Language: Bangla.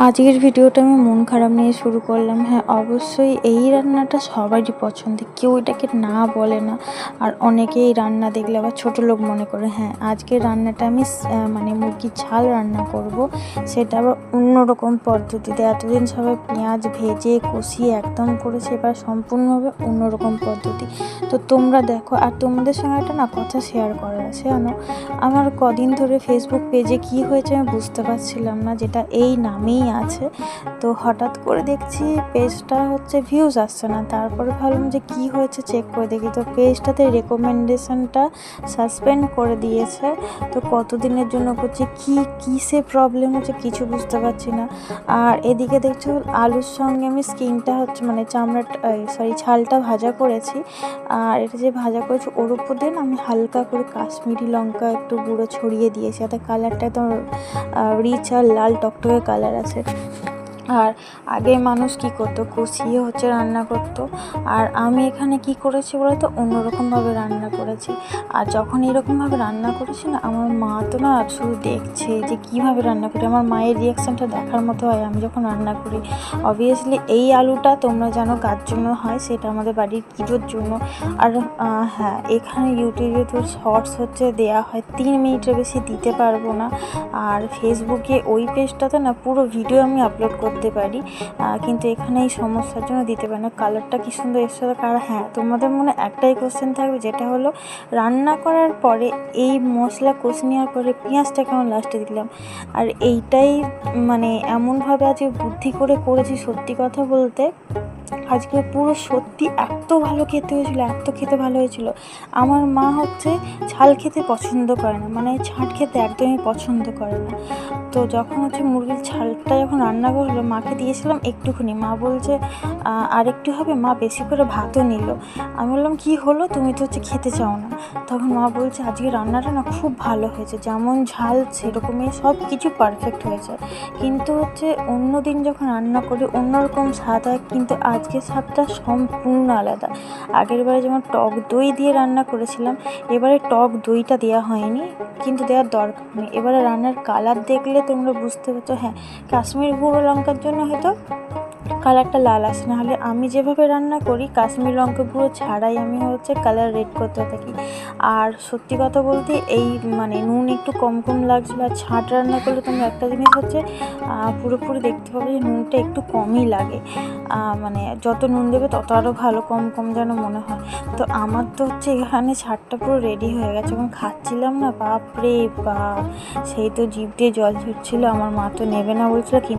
আজকের ভিডিওটা আমি মন খারাপ নিয়ে শুরু করলাম। হ্যাঁ, অবশ্যই এই রান্নাটা সবারই পছন্দের, কেউ এটাকে না বলে না। আর অনেকেই এই রান্না দেখলে আবার ছোটো লোক মনে করে। হ্যাঁ, আজকের রান্নাটা আমি মানে মুরগির ঝাল রান্না করব, সেটা আবার অন্যরকম পদ্ধতিতে। এতদিন সবাই পেঁয়াজ ভেজে কষিয়ে একদম করেছে, এবার সম্পূর্ণভাবে অন্যরকম পদ্ধতি। তো তোমরা দেখো, আর তোমাদের সঙ্গে একটা না কথা শেয়ার করার আছে। জানো, আমার কদিন ধরে ফেসবুক পেজে কি হয়েছে আমি বুঝতে পারছিলাম না, যেটা এই নামেই আছে। তো হঠাৎ করে দেখছি পেজটা ভিউজ আসছে না। তারপরে ভাবলাম যে কি হয়েছে, চেক করে দেখি। তো পেজটাতে রেকমেন্ডেশনটা সাসপেন্ড করে দিয়েছে। তো কতদিনের জন্য করছে, কিসে প্রবলেম হচ্ছে কিছু বুঝতে পারছি না। আর এদিকে দেখছো আলুর সঙ্গে আমি স্কিনটা মানে ছালটা ভাজা করেছি। আর এটা যে ভাজা করেছি ওর উপর দিয়ে আমি হালকা করে কাশ্মীরি লঙ্কা একটু গুঁড়ো ছড়িয়ে দিয়েছি, যাতে কালারটা একদম রিচ আর লাল টকটকে কালার আছে। আর আগে মানুষ কি করতো, কষিয়ে রান্না করতো। আর আমি এখানে কি করেছি বলতো, অন্যরকমভাবে রান্না করেছি। আর যখন এরকমভাবে রান্না করেছি না, আমার মা তো না শুধু দেখছে যে কীভাবে রান্না করি। আমার মায়ের রিয়াকশানটা দেখার মতো হয় আমি যখন রান্না করি। অবভিয়াসলি এই আলুটা তোমরা জানো কার জন্য হয়, সেটা আমাদের বাড়ির কিটোর জন্য। আর হ্যাঁ, এখানে ইউটিউবে তো শর্টস দেওয়া হয়, 3 মিনিটের বেশি দিতে পারবো না। আর ফেসবুকে ওই পেজটাতে না পুরো ভিডিও আমি আপলোড করতে পারি, কিন্তু এখানে এই সমস্যার জন্য দিতে পারি না। কালারটা কি সুন্দর এসছে। কারণ হ্যাঁ, তোমাদের মনে একটাই কোশ্চেন থাকবে, যেটা হলো রান্না করার পরে এই মশলা কষে নেওয়ার পরে পেঁয়াজটা কেমন লাস্টে দিলাম। আর এইটাই মানে এমনভাবে আজকে বুদ্ধি করে করেছি, সত্যি কথা বলতে আজকে পুরো সত্যি এত ভালো খেতে হয়েছিল, এত খেতে ভালো হয়েছিল। আমার মা ঝাল খেতে পছন্দ করে না, মানে ছাঁট খেতে একদমই পছন্দ করে না। তো যখন মুরগির ঝালটা যখন রান্না করলো, মাকে দিয়েছিলাম একটুখানি। মা বলছে আর একটু হবে। মা বেশি করে ভাতও নিল। আমি বললাম কি হলো, তুমি তো খেতে চাও না। তখন মা বলছে আজকে রান্নাটা না খুব ভালো হয়েছে, যেমন ঝাল সেরকমই সব কিছু পারফেক্ট হয়েছে। কিন্তু অন্য দিন যখন রান্না করি অন্যরকম স্বাদ হয়, কিন্তু আজকের স্বাদটা সম্পূর্ণ আলাদা। আগের বারে যেমন টক দই দিয়ে রান্না করেছিলাম, এবারে টক দইটা দেওয়া হয়নি, কিন্তু দেওয়ার দরকার নেই। এবারে রান্নার কালার দেখলে তোমরা বুঝতে পারছো। হ্যাঁ, কাশ্মীর গুঁড়ো লঙ্কার জন্য হয়তো কালারটা লাল আসে, না হলে আমি যেভাবে রান্না করি কাশ্মীর লঙ্কা গুঁড়ো ছাড়াই আমি কালার রেড করতে থাকি। আর সত্যি কথা বলতে এই মানে নুন একটু কম কম লাগছিলো। আর ছাঁট রান্না করলে তোমরা একটা জিনিস পুরোপুরি দেখতে পাবে যে নুনটা একটু কমই লাগে। মানে যত নুন দেবে তত আরও ভালো, কম কম যেন মনে হয়। তো আমার তো এখানে ছাঁটটা পুরো রেডি হয়ে গেছে। যখন খাচ্ছিলাম না, বাপরে বাপ, সেই তো জিভ দিয়ে জল ছুটছিল। আমার মা তো নেবে না বলছিল,